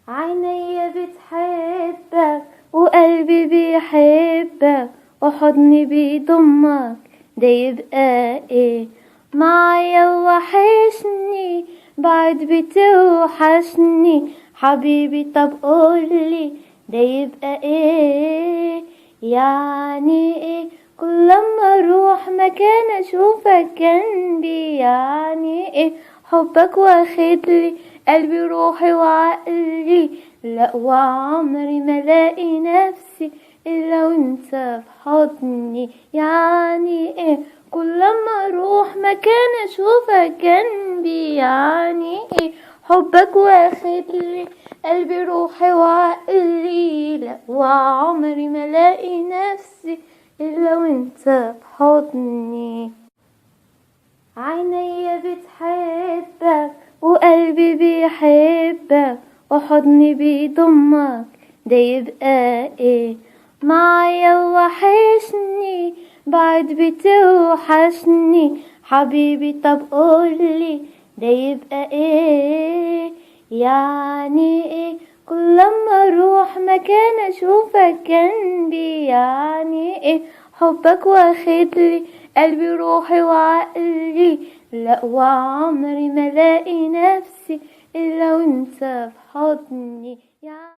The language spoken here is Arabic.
عينيا بتحبك وقلبي بيحبك وحضني بيضمك، ده يبقى ايه؟ معايا وحشني بعد بتوحشني حبيبي، طب قولي ده يبقى ايه؟ يعني ايه كل لما اروح مكان اشوفك جنبي؟ يعني ايه حبك واخدلي قلبي روحي وعقلي؟ لا وعمري ما الاقي نفسي الا وانت في حضني. يعني ايه كل لما اروح مكان اشوفك جنبي؟ يعني ايه حبك واخدلي قلبي روحي وعقلي؟ لا وعمري ما الاقي نفسي الا وانت في حضني. عينيا بتحبك وقلبي بيحبك وحضني بيضمك، ده يبقى ايه؟ معايا وحشني بعد بتوحشني حبيبي، طب قولي ده يبقى ايه؟ يعني ايه كل لما اروح مكان اشوفك جنبي؟ يعني ايه حبك واخدلي قلبي روحي وعقلي؟ لا وعمري ما الاقي نفسي الا وانت في حضني.